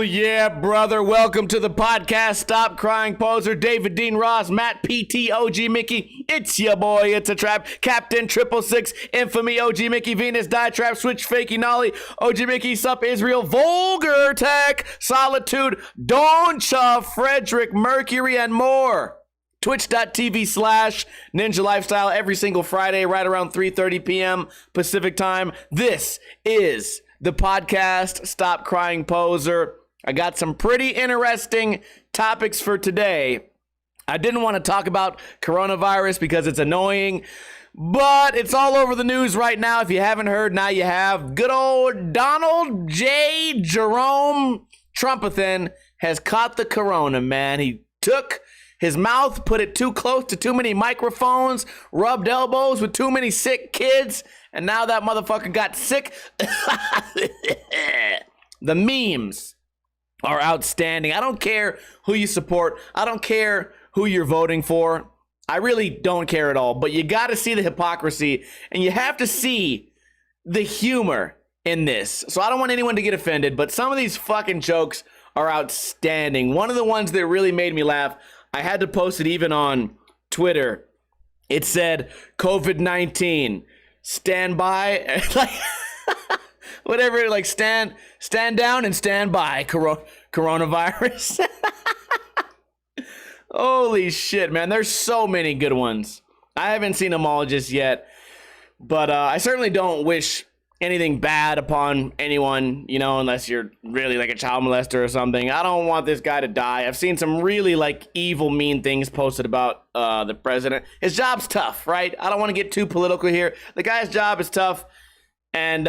Yeah, brother. Welcome to the podcast. Stop Crying Poser. David Dean Ross, Matt PT, OG Mickey. It's your boy. It's a trap. Captain 666, Infamy, OG Mickey, Venus, Die Trap, Switch, Fakey, Nolly, OG Mickey, Sup, Israel, Vulgar Tech, Solitude, Doncha, Frederick, Mercury, and more. Twitch.tv/Ninja Lifestyle every single Friday right around 3:30 p.m. Pacific time. This is the podcast, Stop Crying Poser. I got some pretty interesting topics for today. I didn't want to talk about coronavirus because it's annoying, but it's all over the news right now. If you haven't heard, now you have. Good old Donald J. Jerome Trumpathan has caught the corona, man. He took his mouth, put it too close to too many microphones, rubbed elbows with too many sick kids, and now that motherfucker got sick. The memes are outstanding. I don't care who you support. I don't care who you're voting for. I really don't care at all. But you got to see the hypocrisy, and you have to see the humor in this. So I don't want anyone to get offended, but some of these fucking jokes are outstanding. One of the ones that really made me laugh, I had to post it even on Twitter. It said, COVID-19, stand by, like, whatever, like, stand down and stand by, coronavirus. Holy shit, man, there's so many good ones. I haven't seen them all just yet, but I certainly don't wish anything bad upon anyone, you know, unless you're really like a child molester or something. I don't want this guy to die. I've seen some really like evil, mean things posted about the president. His job's tough, right? I don't want to get too political here. The guy's job is tough. And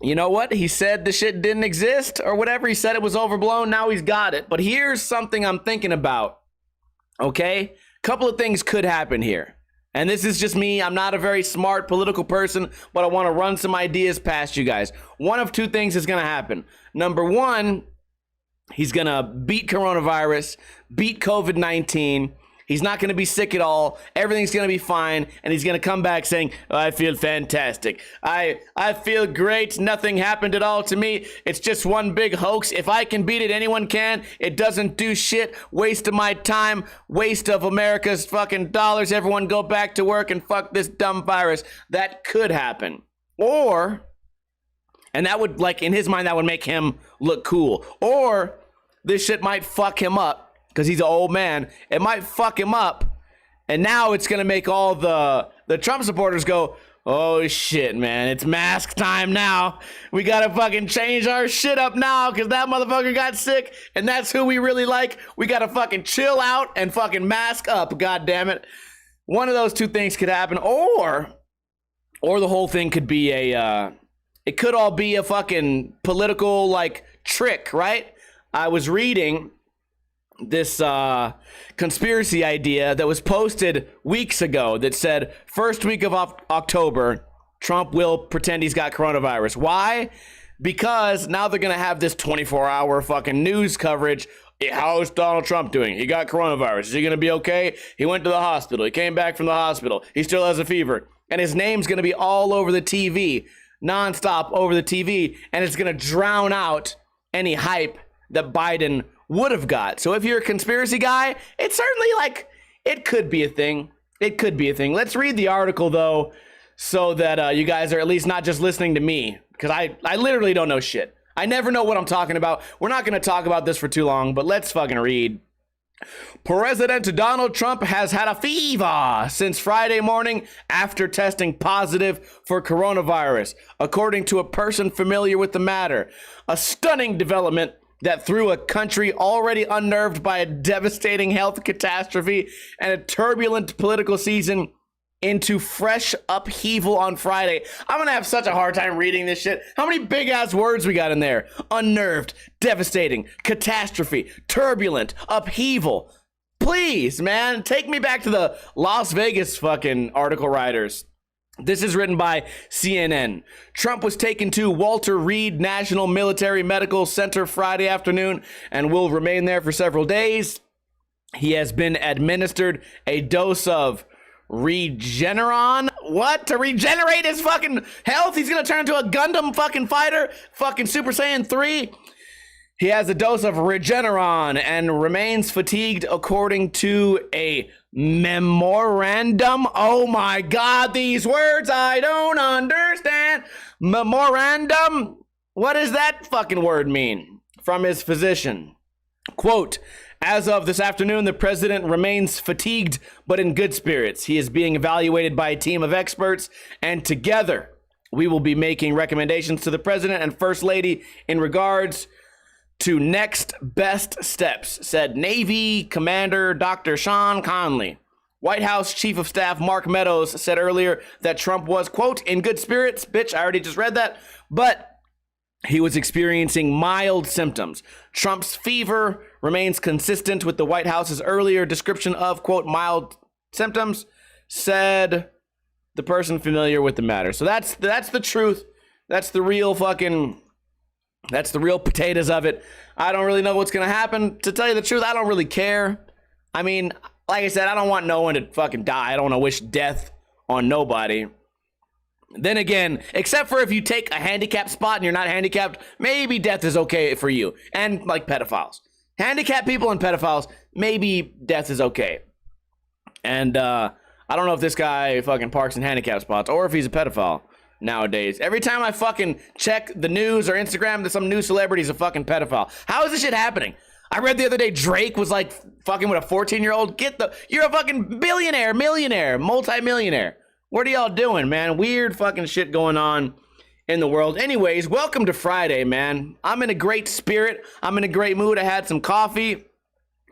you know what? He said the shit didn't exist or whatever. He said it was overblown. Now he's got it. But here's something I'm thinking about. Okay? Couple of things could happen here. And this is just me. I'm not a very smart political person, but I want to run some ideas past you guys. One of two things is going to happen. Number one, he's going to beat coronavirus, beat COVID-19. He's not going to be sick at all. Everything's going to be fine. And he's going to come back saying, oh, I feel fantastic. I feel great. Nothing happened at all to me. It's just one big hoax. If I can beat it, anyone can. It doesn't do shit. Waste of my time. Waste of America's fucking dollars. Everyone go back to work and fuck this dumb virus. That could happen. Or, and that would, like, in his mind, that would make him look cool. Or this shit might fuck him up. Because he's an old man, it might fuck him up, and now it's gonna make all the Trump supporters go, oh shit, man, it's mask time now. We gotta fucking change our shit up now because that motherfucker got sick, and that's who we really like. We gotta fucking chill out and fucking mask up, god damn it. One of those two things could happen, or the whole thing could be it could all be a fucking political, like, trick, right? I was reading this conspiracy idea that was posted weeks ago that said first week of October, Trump will pretend he's got coronavirus. Why? Because now they're going to have this 24-hour fucking news coverage. How's Donald Trump doing? He got coronavirus. Is he going to be okay? He went to the hospital. He came back from the hospital. He still has a fever. And his name's going to be all over the TV, nonstop over the TV. And it's going to drown out any hype that Biden would have got. So if you're a conspiracy guy, it's certainly like, it could be a thing. It could be a thing. Let's read the article though, so that you guys are at least not just listening to me, because I literally don't know shit. I never know what I'm talking about. We're not going to talk about this for too long, but let's fucking read. President Donald Trump has had a fever since Friday morning after testing positive for coronavirus, according to a person familiar with the matter. A stunning development that threw a country already unnerved by a devastating health catastrophe and a turbulent political season into fresh upheaval on Friday. I'm gonna have such a hard time reading this shit. How many big ass words we got in there? Unnerved, devastating, catastrophe, turbulent, upheaval. Please, man, take me back to the Las Vegas fucking article writers. This is written by CNN. Trump was taken to Walter Reed National Military Medical Center Friday afternoon and will remain there for several days. He has been administered a dose of Regeneron. What? To regenerate his fucking health? He's gonna turn into a Gundam fucking fighter? Fucking Super Saiyan 3? He has a dose of Regeneron and remains fatigued according to a memorandum. Oh my God, these words I don't understand. Memorandum? What does that fucking word mean? From his physician. Quote, as of this afternoon, the president remains fatigued but in good spirits. He is being evaluated by a team of experts, and together we will be making recommendations to the president and first lady in regards to next best steps, said Navy Commander Dr. Sean Conley. White House Chief of Staff Mark Meadows said earlier that Trump was, quote, in good spirits. Bitch, I already just read that. But he was experiencing mild symptoms. Trump's fever remains consistent with the White House's earlier description of, quote, mild symptoms, said the person familiar with the matter. So that's the truth. That's the real potatoes of it. I don't really know what's going to happen. To tell you the truth, I don't really care. I mean, like I said, I don't want no one to fucking die. I don't want to wish death on nobody. Then again, except for if you take a handicapped spot and you're not handicapped, maybe death is okay for you. And like pedophiles. Handicapped people and pedophiles, maybe death is okay. And I don't know if this guy fucking parks in handicapped spots or if he's a pedophile nowadays. Every time I fucking check the news or Instagram, there's some new celebrity's a fucking pedophile. How is this shit happening? I read the other day Drake was like fucking with a 14-year-old. You're a fucking billionaire, millionaire, multi-millionaire. What are y'all doing, man? Weird fucking shit going on in the world. Anyways, welcome to Friday, man. I'm in a great spirit. I'm in a great mood. I had some coffee.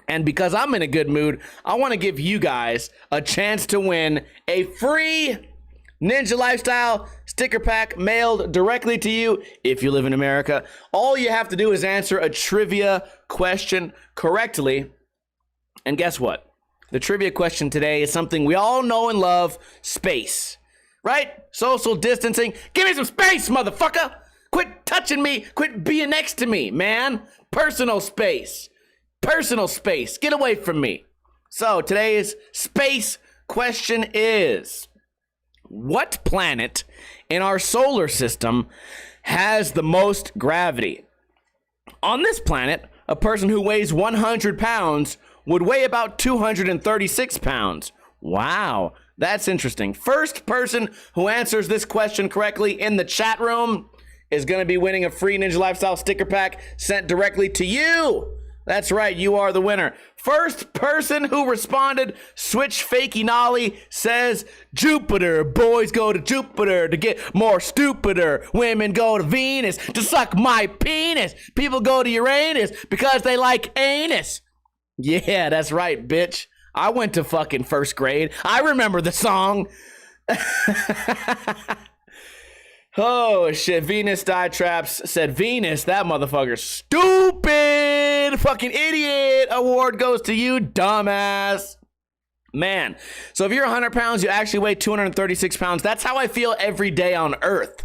And because I'm in a good mood, I want to give you guys a chance to win a free Ninja Lifestyle sticker pack mailed directly to you if you live in America. All you have to do is answer a trivia question correctly. And guess what? The trivia question today is something we all know and love, space. Right? Social distancing. Give me some space, motherfucker! Quit touching me. Quit being next to me, man. Personal space. Personal space. Get away from me. So today's space question is, what planet in our solar system has the most gravity? On this planet, a person who weighs 100 pounds would weigh about 236 pounds. Wow, that's interesting. First person who answers this question correctly in the chat room is going to be winning a free Ninja Lifestyle sticker pack sent directly to you. That's right, you are the winner. First person who responded, Switch Fakey Nolly, says, Jupiter. Boys go to Jupiter to get more stupider. Women go to Venus to suck my penis. People go to Uranus because they like anus. Yeah, that's right, bitch. I went to fucking first grade. I remember the song. Oh, shit. Venus Dietraps said, Venus, that motherfucker stupid. Fucking idiot. Award goes to you, dumbass. Man. So if you're 100 pounds, you actually weigh 236 pounds. That's how I feel every day on Earth.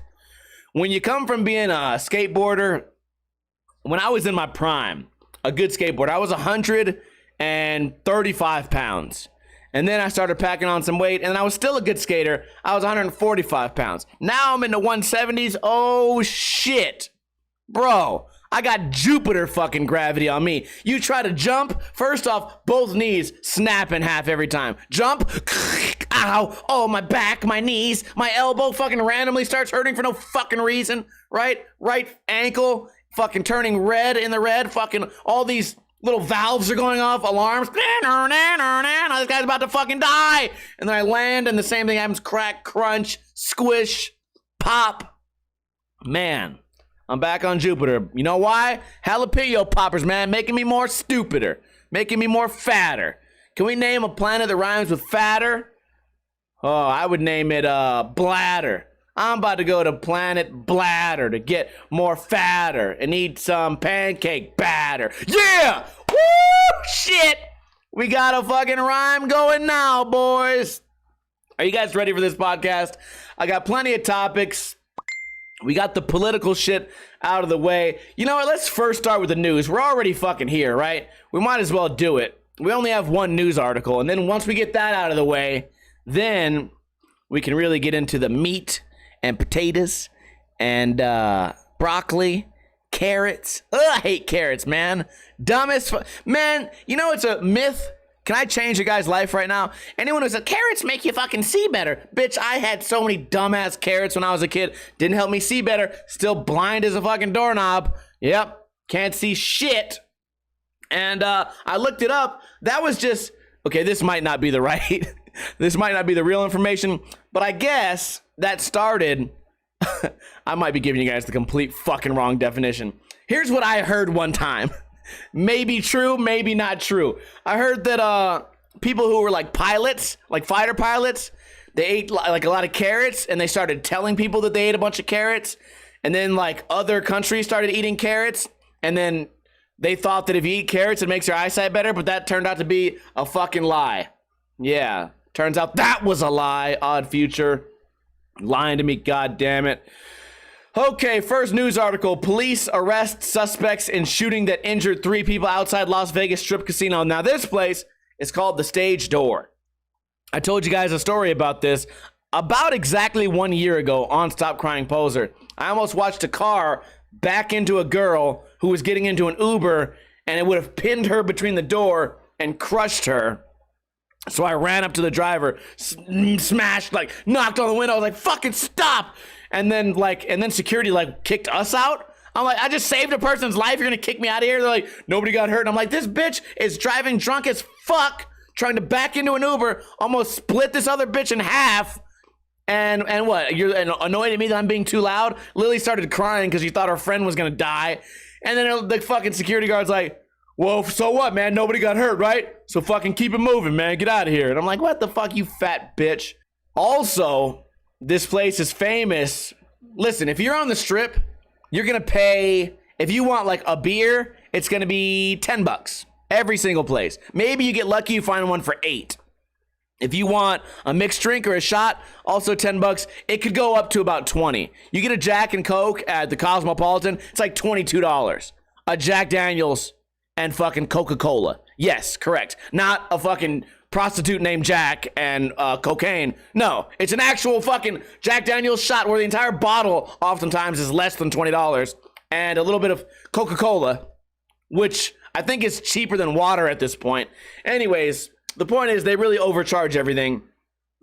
When you come from being a skateboarder, when I was in my prime, a good skateboarder, I was 135 pounds. And then I started packing on some weight, and I was still a good skater. I was 145 pounds. Now I'm in the 170s. Oh, shit. Bro, I got Jupiter fucking gravity on me. You try to jump, first off, both knees snap in half every time. Jump, ow, oh, my back, my knees, my elbow fucking randomly starts hurting for no fucking reason, right? Right ankle fucking turning red in the red, fucking all these little valves are going off, alarms. This guy's about to fucking die. And then I land and the same thing happens. Crack, crunch, squish, pop. Man, I'm back on Jupiter. You know why? Jalapeno poppers, man. Making me more stupider. Making me more fatter. Can we name a planet that rhymes with fatter? Oh, I would name it bladder. I'm about to go to planet Bladder to get more fatter and eat some pancake batter. Yeah! Woo! Shit! We got a fucking rhyme going now, boys. Are you guys ready for this podcast? I got plenty of topics. We got the political shit out of the way. You know what? Let's first start with the news. We're already fucking here, right? We might as well do it. We only have one news article. And then once we get that out of the way, then we can really get into the meat and potatoes and broccoli, carrots. Ugh, I hate carrots, man. Dumbest. Man, you know it's a myth. Can I change a guy's life right now? Anyone who said carrots make you fucking see better. Bitch, I had so many dumbass carrots when I was a kid. Didn't help me see better. Still blind as a fucking doorknob. Yep. Can't see shit. And I looked it up. That was just, okay, this might not be the right, this might not be the real information, but I guess that started, I might be giving you guys the complete fucking wrong definition. Here's what I heard one time. Maybe true, maybe not true. I heard that people who were like pilots, like fighter pilots, they ate like a lot of carrots and they started telling people that they ate a bunch of carrots. And then like other countries started eating carrots. And then they thought that if you eat carrots, it makes your eyesight better. But that turned out to be a fucking lie. Yeah, turns out that was a lie. Odd future. Lying to me, god damn it. Okay, first news article. Police arrest suspects in shooting that injured 3 people outside Las Vegas Strip Casino. Now, this place is called the Stage Door. I told you guys a story about this about exactly 1 year ago on Stop Crying Poser. I almost watched a car back into a girl who was getting into an Uber, and it would have pinned her between the door and crushed her. So I ran up to the driver, smashed, like, knocked on the window. I was like, fucking stop. And then security like kicked us out. I'm like, I just saved a person's life. You're gonna kick me out of here? They're like, nobody got hurt. And I'm like, this bitch is driving drunk as fuck, trying to back into an Uber, almost split this other bitch in half. And what? You're annoyed at me that I'm being too loud? Lily started crying because she thought her friend was gonna die. And then the fucking security guard's like, well, so what, man? Nobody got hurt, right? So fucking keep it moving, man. Get out of here. And I'm like, what the fuck, you fat bitch? Also, this place is famous. Listen, if you're on the strip, you're gonna pay, if you want like a beer, it's gonna be $10 every single place. Maybe you get lucky, you find one for $8. If you want a mixed drink or a shot, also $10. It could go up to about $20. You get a Jack and Coke at the Cosmopolitan, it's like $22. A Jack Daniels and fucking Coca-Cola. Yes, correct. Not a fucking prostitute named Jack and cocaine. No, it's an actual fucking Jack Daniels shot where the entire bottle oftentimes is less than $20, and a little bit of Coca-Cola, which I think is cheaper than water at this point. Anyways, the point is they really overcharge everything.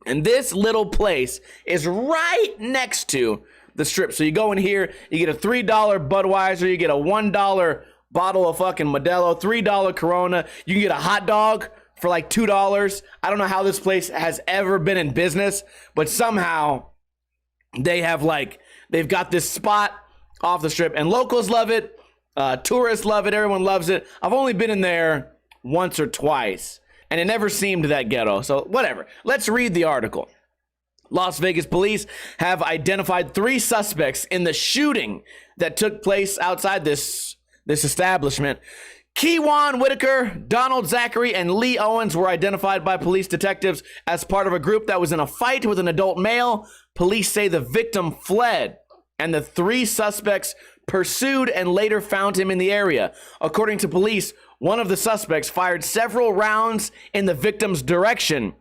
And this little place is right next to the strip. So you go in here, you get a $3 Budweiser, you get a $1 bottle of fucking Modelo, $3 Corona. You can get a hot dog for like $2. I don't know how this place has ever been in business, but somehow they have they've got this spot off the strip, and locals love it. Tourists love it. Everyone loves it. I've only been in there once or twice, and it never seemed that ghetto. So whatever. Let's read the article. Las Vegas police have identified 3 suspects in the shooting that took place outside this establishment. Keywan Whitaker, Donald Zachary, and Lee Owens were identified by police detectives as part of a group that was in a fight with an adult male. Police say the victim fled, and the 3 suspects pursued and later found him in the area. According to police, one of the suspects fired several rounds in the victim's direction.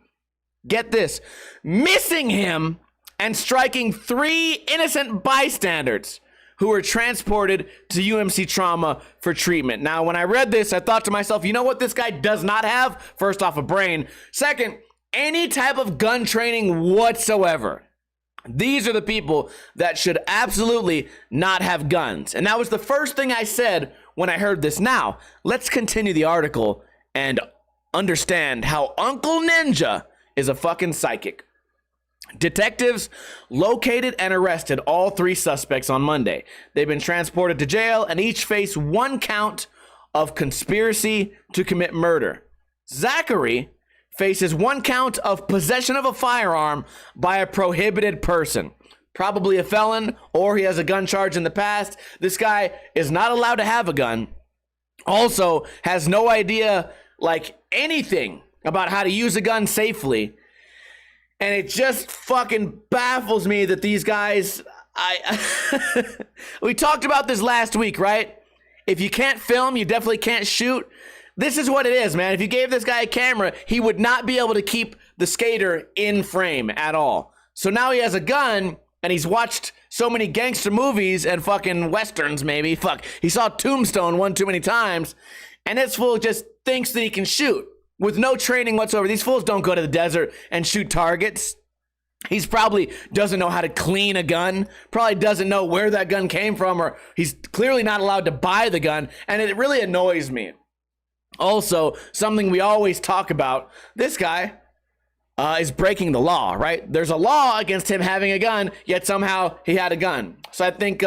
Get this, missing him and striking 3 innocent bystanders who were transported to UMC Trauma for treatment. Now, when I read this, I thought to myself, you know what this guy does not have? First off, a brain. Second, any type of gun training whatsoever. These are the people that should absolutely not have guns. And that was the first thing I said when I heard this. Now, let's continue the article and understand how Uncle Ninja is a fucking psychic. Detectives located and arrested all 3 suspects on Monday. They've been transported to jail and each face 1 count of conspiracy to commit murder. Zachary faces 1 count of possession of a firearm by a prohibited person. Probably a felon, or he has a gun charge in the past. This guy is not allowed to have a gun. Also has no idea, anything about how to use a gun safely. And it just fucking baffles me that these guys, we talked about this last week, right? If you can't film, you definitely can't shoot. This is what it is, man. If you gave this guy a camera, he would not be able to keep the skater in frame at all. So now he has a gun, and he's watched so many gangster movies and fucking westerns, maybe. Fuck, he saw Tombstone one too many times, and this fool just thinks that he can shoot with no training whatsoever. These fools don't go to the desert and shoot targets. He's probably doesn't know how to clean a gun, probably doesn't know where that gun came from, or he's clearly not allowed to buy the gun, and it really annoys me. Also, something we always talk about, this guy is breaking the law, right? There's a law against him having a gun, yet somehow he had a gun. So I think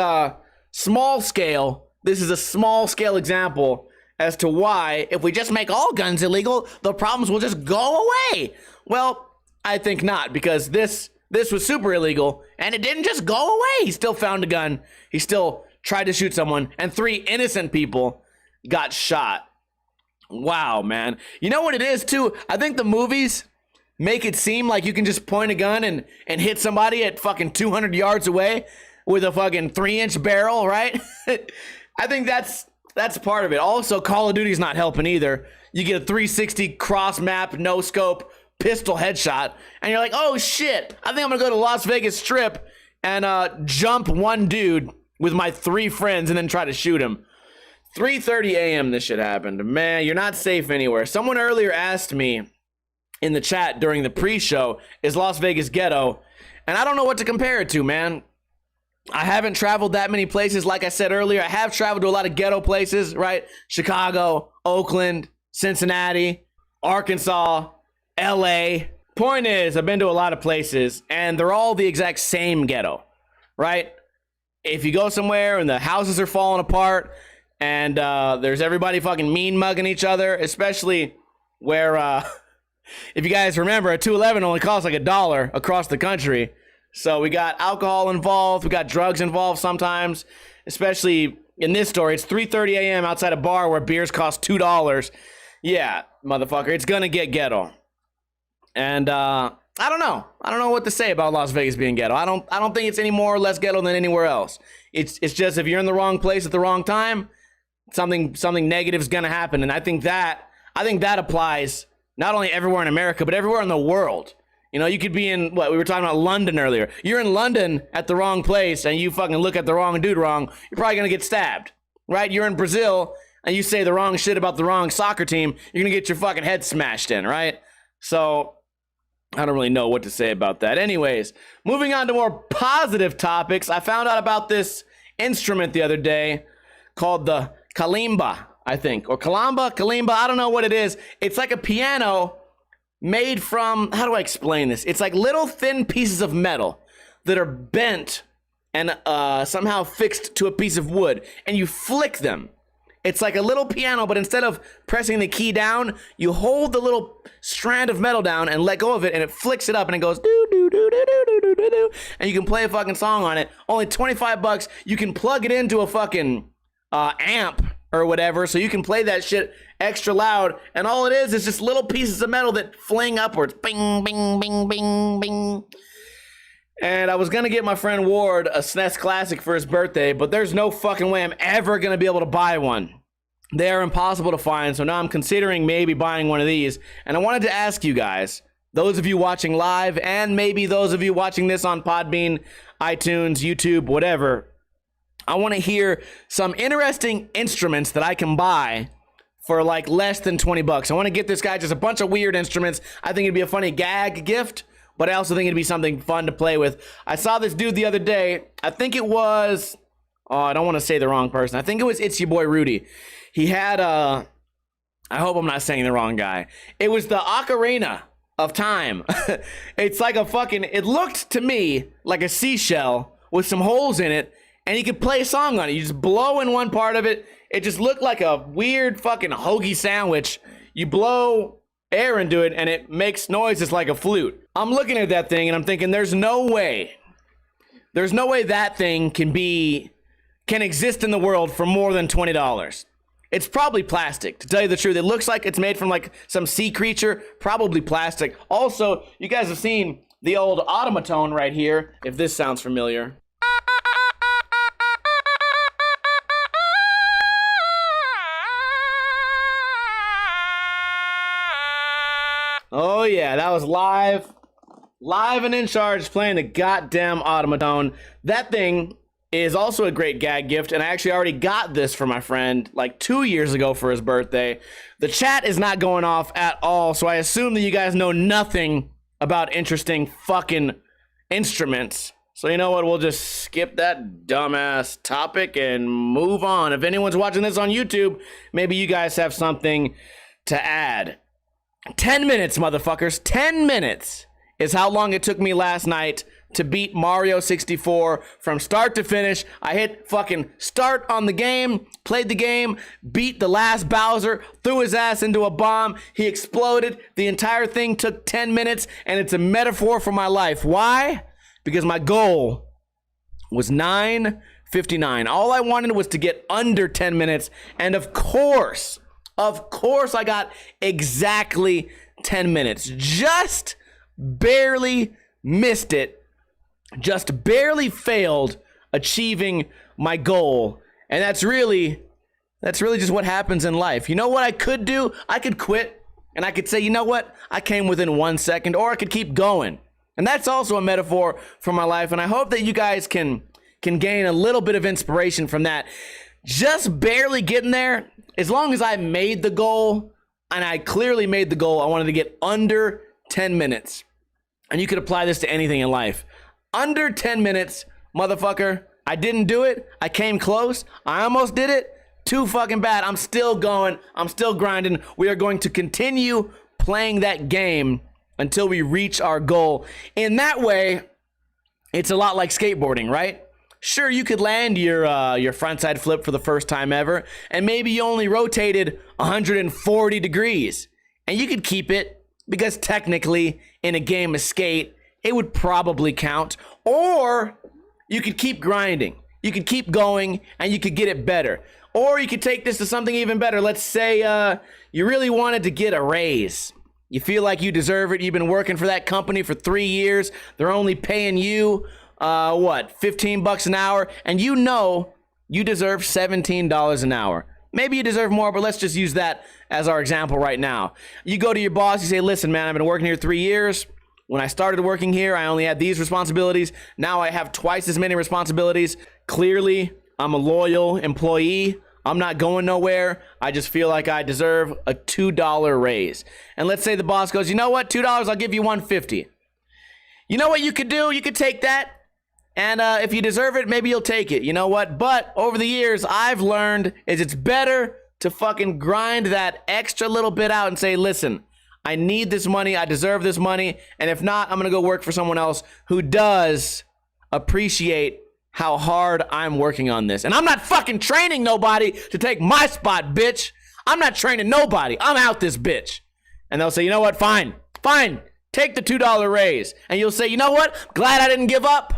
small scale, this is a small scale example as to why if we just make all guns illegal, the problems will just go away. Well, I think not, because this was super illegal and it didn't just go away. He still found a gun. He still tried to shoot someone, and 3 innocent people got shot. Wow, man. You know what it is too? I think the movies make it seem like you can just point a gun and hit somebody at fucking 200 yards away with a fucking 3-inch barrel, right? I think that's part of it. Also, Call of Duty's not helping either. You get a 360 cross map, no scope, pistol headshot, and you're like, oh shit, I think I'm gonna go to Las Vegas Strip and jump one dude with my 3 friends and then try to shoot him. 3:30 a.m. this shit happened. Man, you're not safe anywhere. Someone earlier asked me in the chat during the pre-show, is Las Vegas ghetto? And I don't know what to compare it to, man. I haven't traveled that many places. Like I said earlier, I have traveled to a lot of ghetto places, right? Chicago, Oakland, Cincinnati, Arkansas, LA. Point is, I've been to a lot of places, and they're all the exact same ghetto, right? If you go somewhere and the houses are falling apart, and there's everybody fucking mean mugging each other, especially where, if you guys remember, a 211 only costs like $1 across the country. So we got alcohol involved, we got drugs involved sometimes, especially in this story. It's 3:30 a.m. outside a bar where beers cost $2. Yeah, motherfucker, it's gonna get ghetto. And I don't know what to say about Las Vegas being ghetto. I don't think it's any more or less ghetto than anywhere else. It's just if you're in the wrong place at the wrong time, something negative is gonna happen. And I think that applies not only everywhere in America, but everywhere in the world. You know, you could be in, what, we were talking about London earlier. You're in London at the wrong place and you fucking look at the wrong dude wrong, you're probably gonna get stabbed, right? You're in Brazil and you say the wrong shit about the wrong soccer team, you're gonna get your fucking head smashed in, right? So I don't really know what to say about that. Anyways, moving on to more positive topics, I found out about this instrument the other day called the kalimba, I think, or kalimba, I don't know what it is. It's like a piano made from, how do I explain this? It's like little thin pieces of metal that are bent and somehow fixed to a piece of wood, and you flick them. It's like a little piano, but instead of pressing the key down, you hold the little strand of metal down and let go of it, and it flicks it up, and it goes do do do do do do do do, and you can play a fucking song on it. Only $25. You can plug it into a fucking amp or whatever, so you can play that shit extra loud, and all it is just little pieces of metal that fling upwards. Bing, bing, bing, bing, bing. And I was gonna get my friend Ward a SNES Classic for his birthday, but there's no fucking way I'm ever gonna be able to buy one. They are impossible to find, so now I'm considering maybe buying one of these. And I wanted to ask you guys, those of you watching live, and maybe those of you watching this on Podbean, iTunes, YouTube, whatever, I want to hear some interesting instruments that I can buy for like less than $20. I want to get this guy just a bunch of weird instruments. I think it'd be a funny gag gift, but I also think it'd be something fun to play with. I saw this dude the other day. I think it was, oh, I don't want to say the wrong person. I think it was It's Your Boy Rudy. He had I hope I'm not saying the wrong guy. It was the Ocarina of Time. It's like a fucking, it looked to me like a seashell with some holes in it, and you could play a song on it. You just blow in one part of it. It just looked like a weird fucking hoagie sandwich. You blow air into it, and it makes noises like a flute. I'm looking at that thing, and I'm thinking, there's no way that thing can exist in the world for more than $20. It's probably plastic, to tell you the truth. It looks like it's made from like some sea creature, probably plastic. Also, you guys have seen the old automaton right here, if this sounds familiar. Oh yeah, that was live live and in charge playing the goddamn automaton. That thing is also a great gag gift, and I actually already got this for my friend like 2 years ago for his birthday. The chat is not going off at all, so I assume that you guys know nothing about interesting fucking instruments. So you know what, we'll just skip that dumbass topic and move on. If anyone's watching this on YouTube, maybe you guys have something to add. 10 minutes, motherfuckers. 10 minutes is how long it took me last night to beat Mario 64 from start to finish. I hit fucking start on the game, played the game, beat the last Bowser, threw his ass into a bomb, he exploded. The entire thing took 10 minutes, and it's a metaphor for my life. Why? Because my goal was 9:59. All I wanted was to get under 10 minutes, and of course, I got exactly 10 minutes. Just barely missed it. Just barely failed achieving my goal. And that's really just what happens in life. You know what I could do? I could quit, and I could say, you know what? I came within 1 second, or I could keep going. And that's also a metaphor for my life, and I hope that you guys can gain a little bit of inspiration from that. Just barely getting there, as long as I made the goal, and I clearly made the goal, I wanted to get under 10 minutes. And you could apply this to anything in life. Under 10 minutes, motherfucker. I didn't do it. I came close. I almost did it. Too fucking bad. I'm still going. I'm still grinding. We are going to continue playing that game until we reach our goal. In that way, it's a lot like skateboarding, right? Sure, you could land your frontside flip for the first time ever, and maybe you only rotated 140 degrees. And you could keep it, because technically, in a game of skate, it would probably count. Or you could keep grinding. You could keep going, and you could get it better. Or you could take this to something even better. Let's say you really wanted to get a raise. You feel like you deserve it. You've been working for that company for 3 years. They're only paying you, $15 an hour. And you know you deserve $17 an hour. Maybe you deserve more, but let's just use that as our example right now. You go to your boss, you say, listen, man, I've been working here 3 years. When I started working here, I only had these responsibilities. Now I have twice as many responsibilities. Clearly, I'm a loyal employee. I'm not going nowhere. I just feel like I deserve a $2 raise. And let's say the boss goes, you know what, $2, I'll give you $1.50. You know what you could do? You could take that, and if you deserve it, maybe you'll take it. You know what? But over the years, I've learned is it's better to fucking grind that extra little bit out and say, listen, I need this money, I deserve this money, and if not, I'm gonna go work for someone else who does appreciate how hard I'm working on this. And I'm not fucking training nobody to take my spot, bitch. I'm not training nobody. I'm out this bitch. And they'll say, you know what, fine, take the $2 raise. And you'll say, you know what, glad I didn't give up.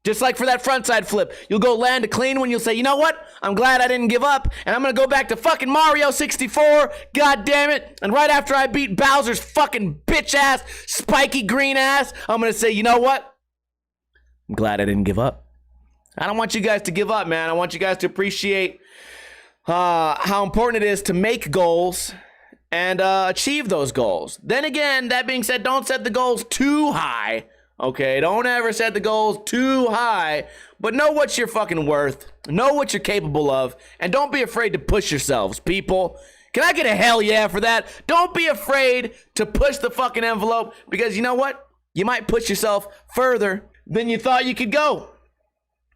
Just like for that frontside flip, you'll go land a clean one. You'll say, you know what? I'm glad I didn't give up, and I'm gonna go back to fucking Mario 64. God damn it! And right after I beat Bowser's fucking bitch ass, spiky green ass, I'm gonna say, you know what? I'm glad I didn't give up. I don't want you guys to give up, man. I want you guys to appreciate how important it is to make goals and achieve those goals. Then again, that being said, don't set the goals too high. Okay, don't ever set the goals too high, but know what you're fucking worth, know what you're capable of, and don't be afraid to push yourselves, people. Can I get a hell yeah for that? Don't be afraid to push the fucking envelope, because you know what? You might push yourself further than you thought you could go.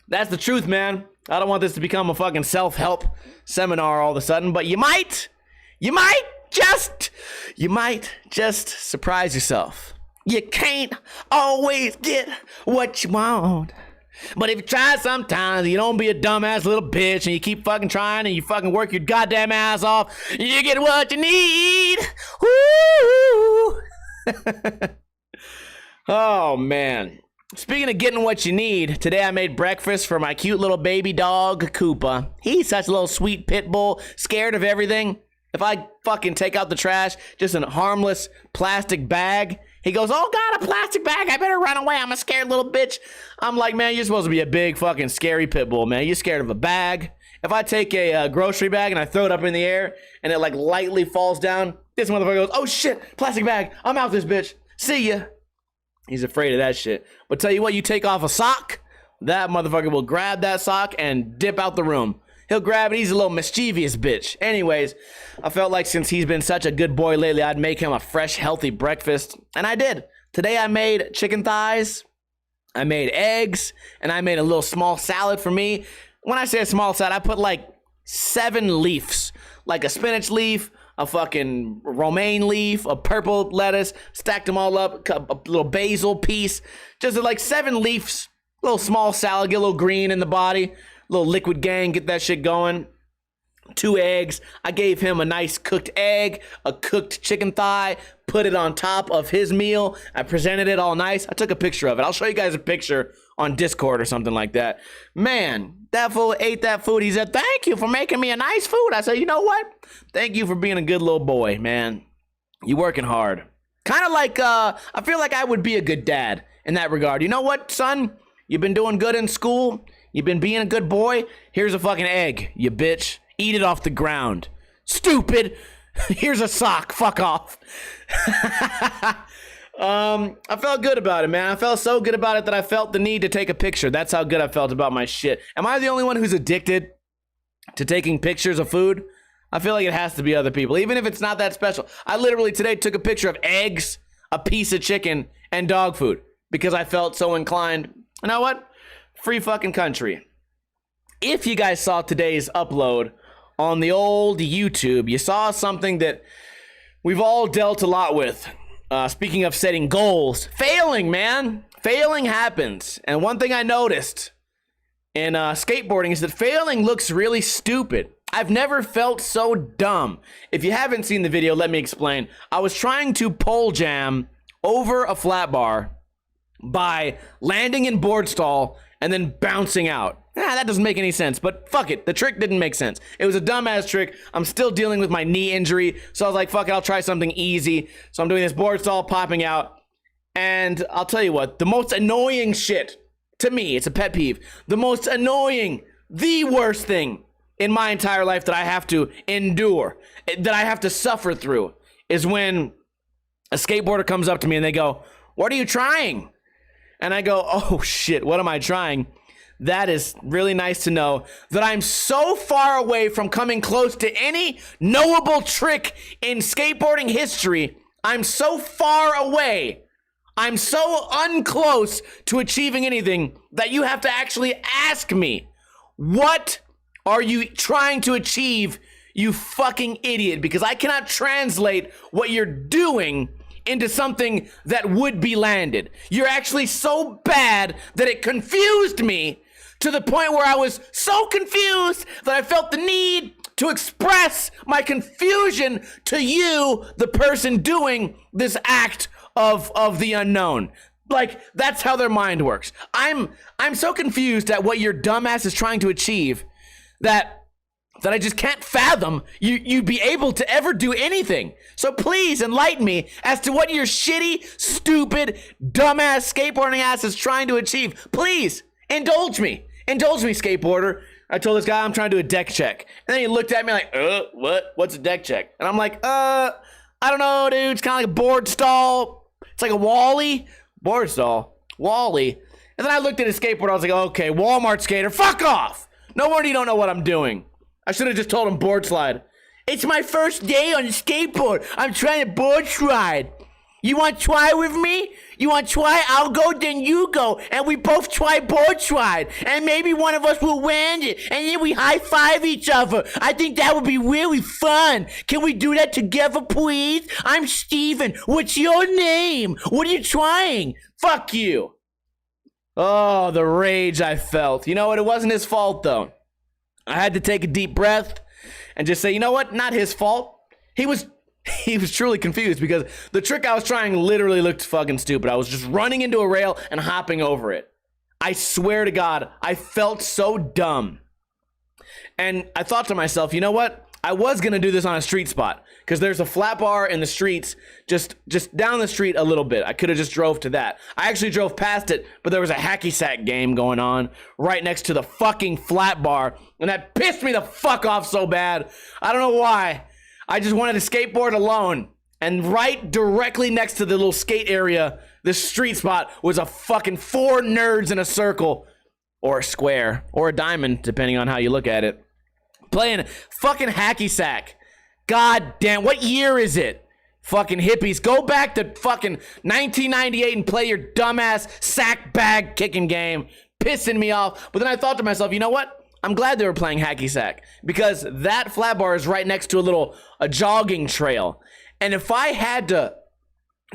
That's the truth, man. I don't want this to become a fucking self-help seminar all of a sudden, but you might just surprise yourself. You can't always get what you want. But if you try sometimes, you don't be a dumbass little bitch, and you keep fucking trying, and you fucking work your goddamn ass off, you get what you need. Woo! Oh, man. Speaking of getting what you need, today I made breakfast for my cute little baby dog, Koopa. He's such a little sweet pit bull, scared of everything. If I fucking take out the trash, just a harmless plastic bag, he goes, oh God, a plastic bag, I better run away, I'm a scared little bitch. I'm like, man, you're supposed to be a big fucking scary pit bull, man. You're scared of a bag. If I take a grocery bag and I throw it up in the air and it like lightly falls down, this motherfucker goes, oh shit, plastic bag, I'm out this bitch. See ya. He's afraid of that shit. But tell you what, you take off a sock, that motherfucker will grab that sock and dip out the room. He'll grab it. He's a little mischievous bitch. Anyways, I felt like since he's been such a good boy lately, I'd make him a fresh, healthy breakfast. And I did. Today I made chicken thighs, I made eggs, and I made a little small salad for me. When I say a small salad, I put like 7 leaves. Like a spinach leaf, a fucking romaine leaf, a purple lettuce, stacked them all up, a little basil piece. Just like 7 leaves, a little small salad, get a little green in the body. Little liquid gang, get that shit going. 2 eggs. I gave him a nice cooked egg, a cooked chicken thigh, put it on top of his meal. I presented it all nice. I took a picture of it. I'll show you guys a picture on Discord or something like that. Man, that fool ate that food. He said, thank you for making me a nice food. I said, you know what? Thank you for being a good little boy, man. You working hard. Kind of like, I feel like I would be a good dad in that regard. You know what, son? You've been doing good in school. You've been being a good boy. Here's a fucking egg, you bitch. Eat it off the ground. Stupid. Here's a sock. Fuck off. I felt good about it, man. I felt so good about it that I felt the need to take a picture. That's how good I felt about my shit. Am I the only one who's addicted to taking pictures of food? I feel like it has to be other people, even if it's not that special. I literally today took a picture of eggs, a piece of chicken, and dog food because I felt so inclined. You know what? Free fucking country. If you guys saw today's upload on the old YouTube, you saw something that we've all dealt a lot with. Speaking of setting goals, failing, man. Failing happens. And one thing I noticed in skateboarding is that failing looks really stupid. I've never felt so dumb. If you haven't seen the video, let me explain. I was trying to pole jam over a flat bar by landing in board stall and then bouncing out. That doesn't make any sense, but fuck it. The trick didn't make sense. It was a dumbass trick. I'm still dealing with my knee injury, so I was like, fuck it, I'll try something easy. So I'm doing this board stall, popping out, and I'll tell you what, the most annoying shit, to me, it's a pet peeve, the most annoying, the worst thing in my entire life that I have to endure, that I have to suffer through, is when a skateboarder comes up to me and they go, what are you trying? And I go, oh shit, what am I trying? That is really nice to know that I'm so far away from coming close to any knowable trick in skateboarding history. I'm so far away. I'm so unclose to achieving anything that you have to actually ask me, what are you trying to achieve, you fucking idiot? Because I cannot translate what you're doing into something that would be landed. You're actually so bad that it confused me to the point where I was so confused that I felt the need to express my confusion to you, the person doing this act of the unknown. Like, that's how their mind works. I'm so confused at what your dumbass is trying to achieve that I just can't fathom you'd be able to ever do anything. So please enlighten me as to what your shitty, stupid, dumbass skateboarding ass is trying to achieve. Please, indulge me. Indulge me, skateboarder. I told this guy I'm trying to do a deck check. And then he looked at me like, what? What's a deck check? And I'm like, I don't know, dude. It's kind of like a board stall. It's like a Wally. Board stall. Wally. And then I looked at his skateboard. I was like, okay, Walmart skater, fuck off. No wonder you don't know what I'm doing. I should have just told him board slide. It's my first day on the skateboard. I'm trying to board slide. You want to try with me? You want to try? I'll go, then you go. And we both try board slide. And maybe one of us will land it. And then we high five each other. I think that would be really fun. Can we do that together, please? I'm Steven. What's your name? What are you trying? Fuck you. Oh, the rage I felt. You know what? It wasn't his fault, though. I had to take a deep breath and just say, you know what? Not his fault. He was truly confused because the trick I was trying literally looked fucking stupid. I was just running into a rail and hopping over it. I swear to God, I felt so dumb. And I thought to myself, you know what? I was going to do this on a street spot because there's a flat bar in the streets just down the street a little bit. I could have just drove to that. I actually drove past it, but there was a hacky sack game going on right next to the fucking flat bar, and that pissed me the fuck off so bad. I don't know why. I just wanted to skateboard alone And right directly next to the little skate area, the street spot, was a fucking 4 nerds in a circle, or a square, or a diamond, depending on how you look at it, playing fucking hacky sack. God damn, what year is it? Fucking hippies, go back to fucking 1998 and play your dumbass sack bag kicking game. Pissing me off. But then I thought to myself, you know what? I'm glad they were playing hacky sack, because that flat bar is right next to a jogging trail. And if I had to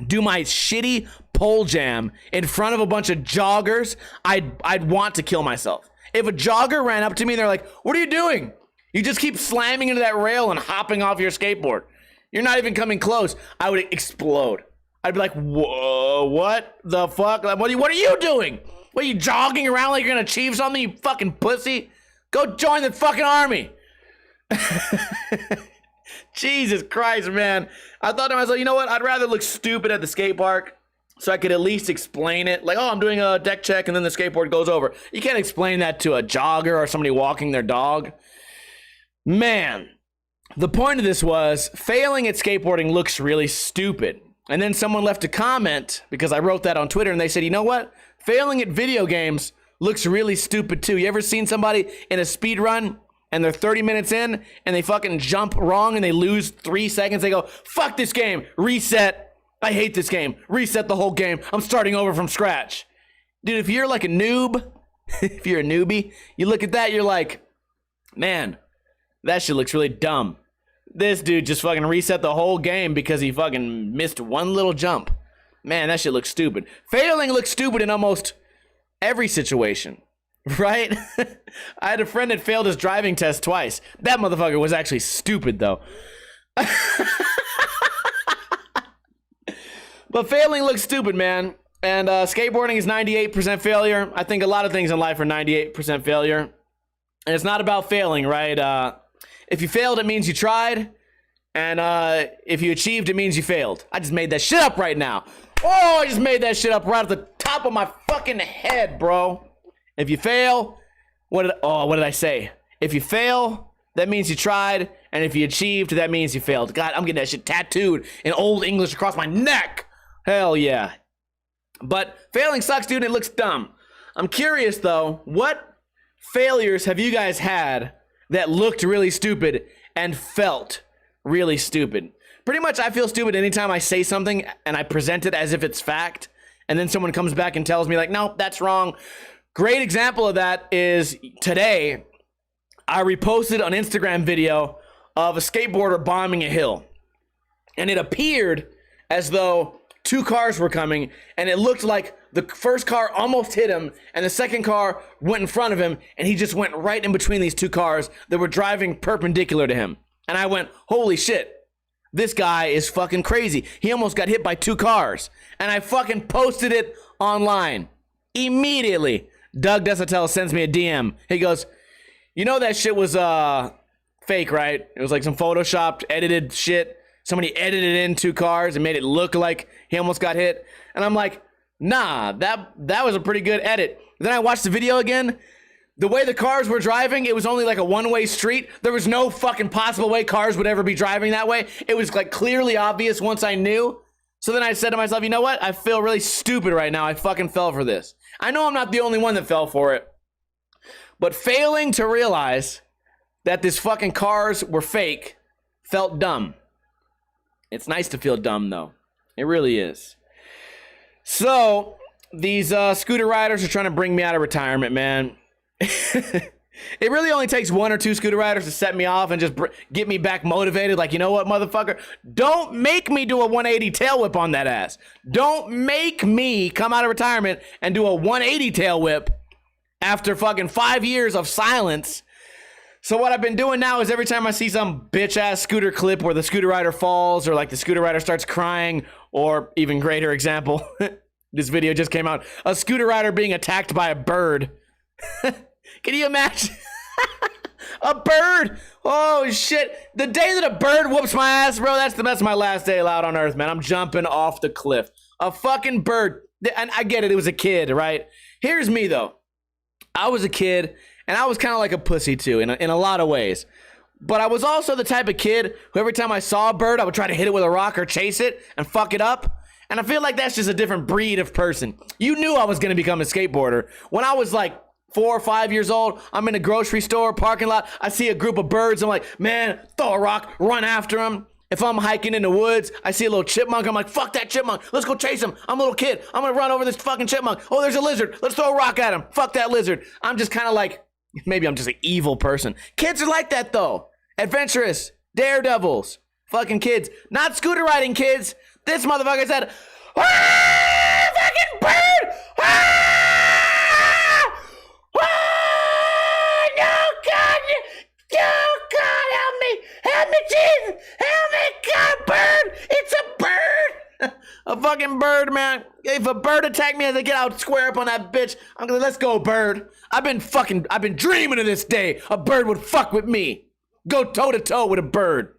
do my shitty pole jam in front of a bunch of joggers, I'd want to kill myself. If a jogger ran up to me and they're like, "What are you doing? You just keep slamming into that rail and hopping off your skateboard. You're not even coming close." I would explode. I'd be like, "Whoa, what the fuck? What are you doing? What, are you jogging around like you're gonna achieve something, you fucking pussy? Go join the fucking army." Jesus Christ, man. I thought to myself, you know what? I'd rather look stupid at the skate park so I could at least explain it. Like, oh, I'm doing a deck check and then the skateboard goes over. You can't explain that to a jogger or somebody walking their dog. Man, the point of this was failing at skateboarding looks really stupid. And then someone left a comment, because I wrote that on Twitter, and they said, you know what? Failing at video games looks really stupid too. You ever seen somebody in a speed run and they're 30 minutes in and they fucking jump wrong and they lose 3 seconds? They go, "Fuck this game, reset. I hate this game. Reset the whole game. I'm starting over from scratch." Dude, if you're like a noob, if you're a newbie, you look at that, you're like, man, that shit looks really dumb. This dude just fucking reset the whole game because he fucking missed one little jump. Man, that shit looks stupid. Failing looks stupid in almost every situation, right? I had a friend that failed his driving test twice. That motherfucker was actually stupid, though. But failing looks stupid, man. And skateboarding is 98% failure. I think a lot of things in life are 98% failure. And it's not about failing, right? If you failed, it means you tried. And if you achieved, it means you failed. I just made that shit up right now. Oh, I just made that shit up right at the top of my fucking head, bro. If you fail, what did I say? If you fail, that means you tried. And if you achieved, that means you failed. God, I'm getting that shit tattooed in Old English across my neck. Hell yeah. But failing sucks, dude. It looks dumb. I'm curious, though, what failures have you guys had that looked really stupid and felt really stupid? Pretty much I feel stupid anytime I say something and I present it as if it's fact, and then someone comes back and tells me like, "No, that's wrong." Great example of that is today I reposted an Instagram video of a skateboarder bombing a hill, and it appeared as though 2 cars were coming, and it looked like the first car almost hit him and the second car went in front of him, and he just went right in between these 2 cars that were driving perpendicular to him. And I went, holy shit, this guy is fucking crazy. He almost got hit by 2 cars. And I fucking posted it online. Immediately, Doug Desatel sends me a DM. He goes, "You know that shit was fake, right? It was like some photoshopped, edited shit. Somebody edited in 2 cars and made it look like he almost got hit." And I'm like, nah, that was a pretty good edit. Then I watched the video again. The way the cars were driving, it was only like a one-way street. There was no fucking possible way cars would ever be driving that way. It was like clearly obvious once I knew. So then I said to myself, you know what? I feel really stupid right now. I fucking fell for this. I know I'm not the only one that fell for it. But failing to realize that these fucking cars were fake felt dumb. It's nice to feel dumb, though. It really is. So these scooter riders are trying to bring me out of retirement, man. It really only takes 1 or 2 scooter riders to set me off and just get me back motivated. Like, you know what, motherfucker? Don't make me do a 180 tail whip on that ass. Don't make me come out of retirement and do a 180 tail whip after fucking 5 years of silence. So what I've been doing now is every time I see some bitch ass scooter clip where the scooter rider falls, or like the scooter rider starts crying, or even greater example, this video just came out, a scooter rider being attacked by a bird. Can you imagine? A bird! Oh shit! The day that a bird whoops my ass, bro, that's my last day allowed on earth, man. I'm jumping off the cliff. A fucking bird. And I get it, it was a kid, right? Here's me though. I was a kid, and I was kind of like a pussy too, in a lot of ways. But I was also the type of kid who every time I saw a bird, I would try to hit it with a rock or chase it and fuck it up. And I feel like that's just a different breed of person. You knew I was going to become a skateboarder. When I was like 4 or 5 years old, I'm in a grocery store parking lot. I see a group of birds. I'm like, man, throw a rock, run after them. If I'm hiking in the woods, I see a little chipmunk. I'm like, fuck that chipmunk. Let's go chase him. I'm a little kid. I'm going to run over this fucking chipmunk. Oh, there's a lizard. Let's throw a rock at him. Fuck that lizard. I'm just kind of like, maybe I'm just an evil person. Kids are like that, though. Adventurous. Daredevils. Fucking kids. Not scooter riding kids. This motherfucker said, ah, fucking bird! Ah! Ah! No, God! No, God, help me! Help me, Jesus! Help me, God, bird! It's a bird! A fucking bird, man. If a bird attacked me as I get out, square up on that bitch. I'm gonna, let's go, bird. I've been dreaming of this day. A bird would fuck with me. Go toe to toe with a bird.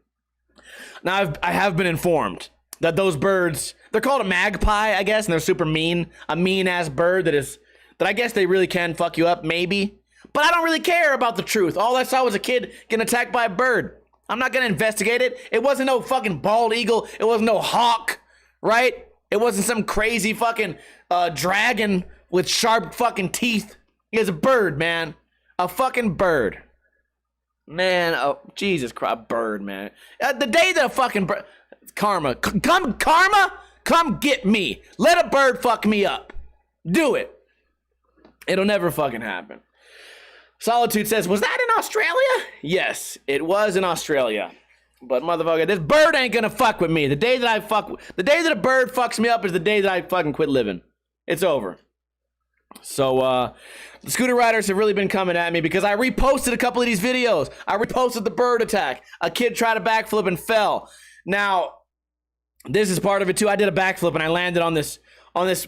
Now, I have been informed that those birds, they're called a magpie, I guess, and they're super mean. A mean-ass bird that I guess they really can fuck you up, maybe. But I don't really care about the truth. All I saw was a kid getting attacked by a bird. I'm not gonna investigate it. It wasn't no fucking bald eagle. It wasn't no hawk, right? It wasn't some crazy fucking dragon with sharp fucking teeth. It was a bird, man. A fucking bird. Man, oh, Jesus Christ, bird, man. The day that a fucking bird... Karma, come get me. Let a bird fuck me up. Do it. It'll never fucking happen. Solitude says, was that in Australia? Yes, it was in Australia. But motherfucker, this bird ain't gonna fuck with me. The day that a bird fucks me up is the day that I fucking quit living. It's over. So, the scooter riders have really been coming at me because I reposted a couple of these videos. I reposted the bird attack. A kid tried a backflip and fell. Now, this is part of it too. I did a backflip and I landed on this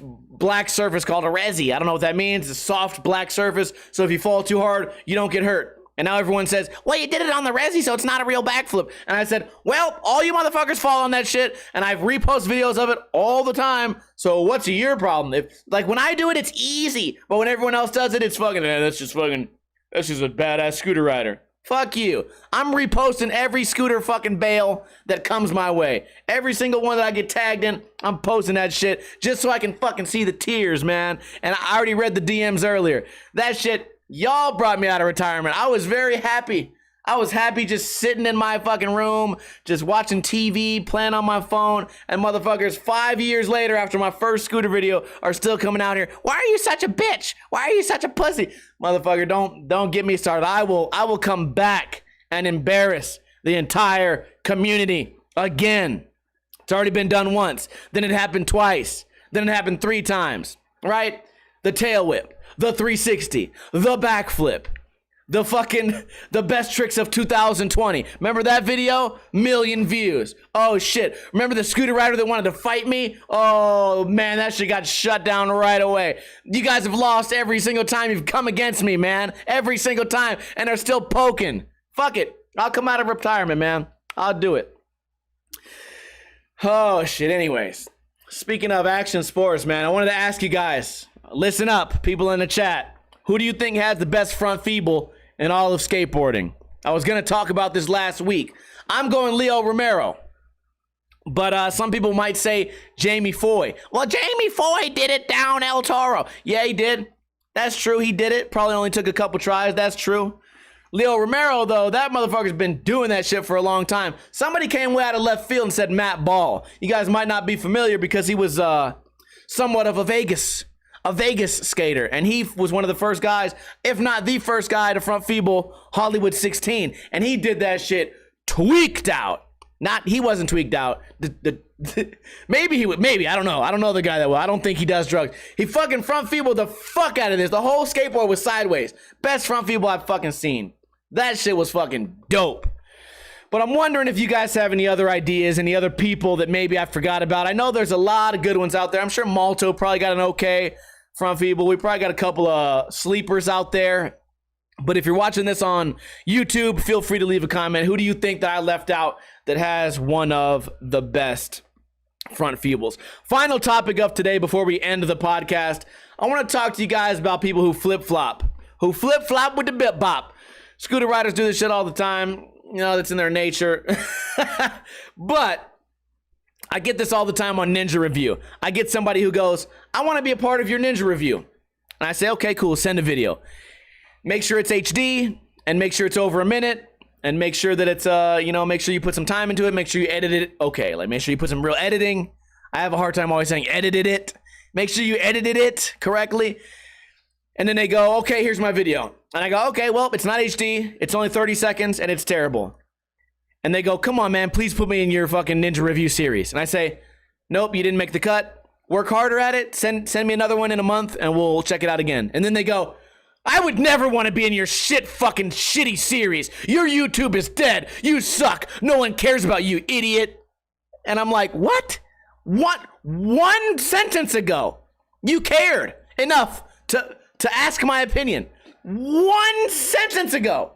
black surface called a resi. I don't know what that means. It's a soft black surface. So if you fall too hard, you don't get hurt. And now everyone says, well, you did it on the resi, so it's not a real backflip. And I said, well, all you motherfuckers fall on that shit, and I've reposted videos of it all the time. So what's your problem? If, like, when I do it, it's easy. But when everyone else does it, it's fucking, that's just a badass scooter rider. Fuck you. I'm reposting every scooter fucking bail that comes my way. Every single one that I get tagged in, I'm posting that shit just so I can fucking see the tears, man. And I already read the DMs earlier. That shit, y'all brought me out of retirement. I was very happy. I was happy just sitting in my fucking room, just watching TV, playing on my phone, and motherfuckers 5 years later after my first scooter video are still coming out here. Why are you such a bitch? Why are you such a pussy? Motherfucker, don't get me started. I will come back and embarrass the entire community again. It's already been done once. Then it happened twice. Then it happened 3 times, right? The tail whip, the 360, the backflip. The best tricks of 2020. Remember that video? 1 million views. Oh shit. Remember the scooter rider that wanted to fight me? Oh man, that shit got shut down right away. You guys have lost every single time you've come against me, man. Every single time. And they're still poking. Fuck it. I'll come out of retirement, man. I'll do it. Oh shit. Anyways. Speaking of action sports, man, I wanted to ask you guys. Listen up, people in the chat. Who do you think has the best front feeble in all of skateboarding? I was going to talk about this last week. I'm going Leo Romero. But some people might say Jamie Foy. Well, Jamie Foy did it down El Toro. Yeah, he did. That's true. He did it. Probably only took a couple tries. That's true. Leo Romero, though, that motherfucker's been doing that shit for a long time. Somebody came way out of left field and said Matt Ball. You guys might not be familiar because he was somewhat of a Vegas skater, and he was one of the first guys, if not the first guy, to front feeble Hollywood 16, and he did that shit tweaked out. He wasn't tweaked out. Maybe I don't know the guy that well. I don't think he does drugs. He fucking front feeble the fuck out of this. The whole skateboard was sideways. Best front feeble I've fucking seen. That shit was fucking dope. But I'm wondering if you guys have any other ideas, any other people that maybe I forgot about. I know there's a lot of good ones out there. I'm sure Malto probably got an okay front feeble. We probably got a couple of sleepers out there. But if you're watching this on YouTube, feel free to leave a comment. Who do you think that I left out that has one of the best front feebles? Final topic of today before we end the podcast. I want to talk to you guys about people who flip-flop with the bip bop. Scooter riders do this shit all the time. that's in their nature. But I get this all the time on Ninja Review. I get somebody who goes, I want to be a part of your Ninja Review. And I say, okay, cool, send a video. Make sure it's HD and make sure it's over a minute and make sure that it's, make sure you put some time into it. Make sure you edit it. Okay, like make sure you put some real editing. I have a hard time always saying edited it. Make sure you edited it correctly. And then they go, okay, here's my video. And I go, okay, well, it's not HD. It's only 30 seconds and it's terrible. And they go, come on, man, please put me in your fucking Ninja Review series. And I say, nope, you didn't make the cut. Work harder at it. Send me another one in a month and we'll check it out again. And then they go, I would never want to be in your fucking shitty series. Your YouTube is dead. You suck. No one cares about you, idiot. And I'm like, what? What? 1 sentence ago, you cared enough to ask my opinion. 1 sentence ago.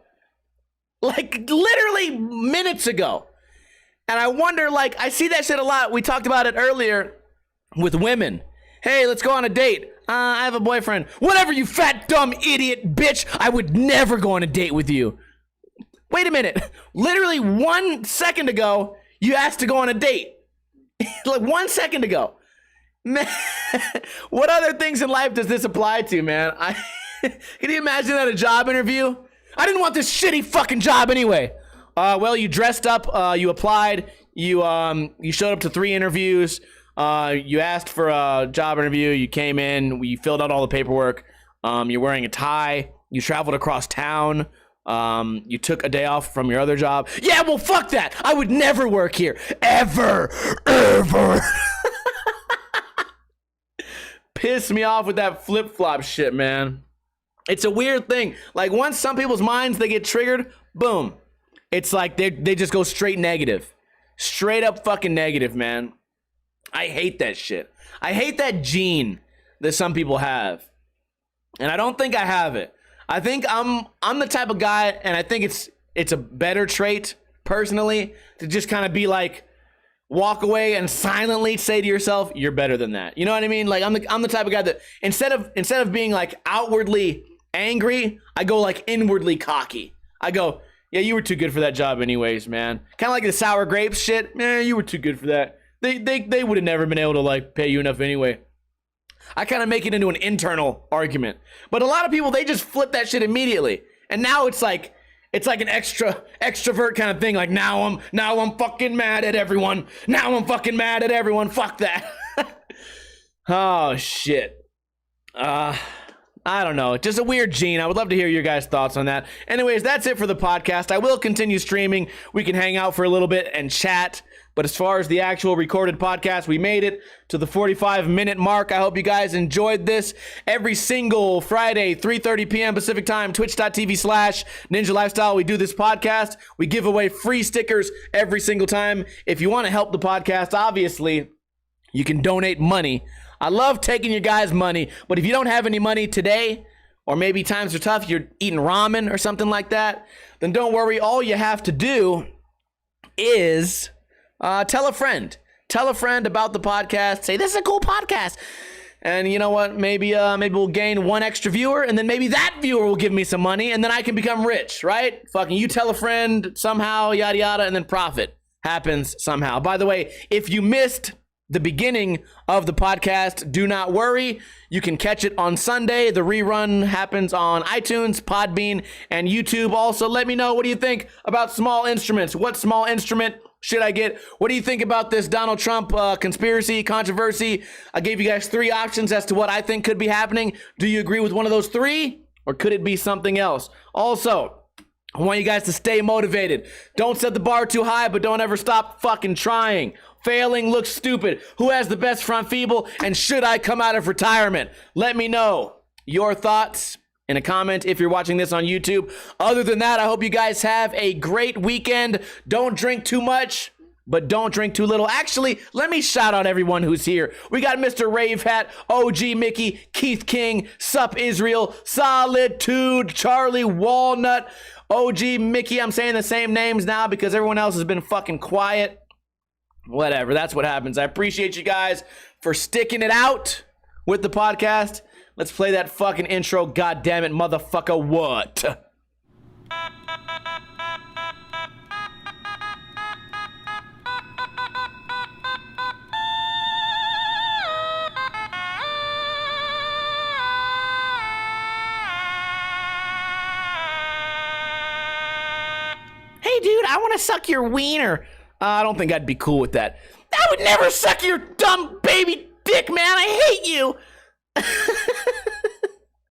Like, literally minutes ago. And I wonder, like, I see that shit a lot. We talked about it earlier with women. Hey, let's go on a date. I have a boyfriend. Whatever, you fat, dumb idiot bitch. I would never go on a date with you. Wait a minute. Literally 1 second ago, you asked to go on a date. Like 1 second ago. Man, what other things in life does this apply to, man? Can you imagine that a job interview? I didn't want this shitty fucking job anyway. Well, you dressed up, you applied, you showed up to 3 interviews, you asked for a job interview, you came in, you filled out all the paperwork, you're wearing a tie, you traveled across town, you took a day off from your other job. Yeah, well, fuck that. I would never work here. Ever. Piss me off with that flip-flop shit, man. It's a weird thing. Like, once some people's minds, they get triggered, boom. It's like they just go straight negative. Straight up fucking negative, man. I hate that shit. I hate that gene that some people have. And I don't think I have it. I think I'm the type of guy, and I think it's a better trait, personally, to just kind of be like, walk away and silently say to yourself, you're better than that. You know what I mean? Like, I'm the type of guy that instead of being like outwardly angry, I go like inwardly cocky. I go, yeah, you were too good for that job anyways, man. Kind of like the sour grapes shit. Man, you were too good for that. They would have never been able to like pay you enough anyway. I kind of make it into an internal argument. But a lot of people, they just flip that shit immediately. And now it's like an extrovert kind of thing. Like, now I'm fucking mad at everyone. Now I'm fucking mad at everyone. Fuck that. Oh, shit. I don't know. Just a weird gene. I would love to hear your guys' thoughts on that. Anyways, that's it for the podcast. I will continue streaming. We can hang out for a little bit and chat. But as far as the actual recorded podcast, we made it to the 45-minute mark. I hope you guys enjoyed this. Every single Friday, 3:30 p.m. Pacific time, twitch.tv/Ninja Lifestyle. We do this podcast. We give away free stickers every single time. If you want to help the podcast, obviously, you can donate money. I love taking your guys' money, but if you don't have any money today, or maybe times are tough, you're eating ramen or something like that, then don't worry. All you have to do is tell a friend. Tell a friend about the podcast. Say, this is a cool podcast. And you know what? Maybe we'll gain 1 extra viewer, and then maybe that viewer will give me some money, and then I can become rich, right? Fucking you tell a friend somehow, yada yada, and then profit happens somehow. By the way, if you missed the beginning of the podcast, do not worry. You can catch it on Sunday. The rerun happens on iTunes, Podbean, and YouTube. Also, let me know, what do you think about small instruments? What small instrument should I get? What do you think about this Donald Trump conspiracy, controversy? I gave you guys 3 options as to what I think could be happening. Do you agree with one of those 3? Or could it be something else? Also, I want you guys to stay motivated. Don't set the bar too high, but don't ever stop fucking trying. Failing looks stupid. Who has the best front feeble? And should I come out of retirement? Let me know your thoughts in a comment if you're watching this on YouTube. Other than that, I hope you guys have a great weekend. Don't drink too much, but don't drink too little. Actually, let me shout out everyone who's here. We got Mr. Rave Hat, OG Mickey, Keith King, Sup Israel, Solitude, Charlie Walnut, OG Mickey. I'm saying the same names now because everyone else has been fucking quiet. Whatever, that's what happens. I appreciate you guys for sticking it out with the podcast. Let's play that fucking intro, goddammit, motherfucker, what? I want to suck your wiener. I don't think I'd be cool with that. I would never suck your dumb baby dick, man. I hate you.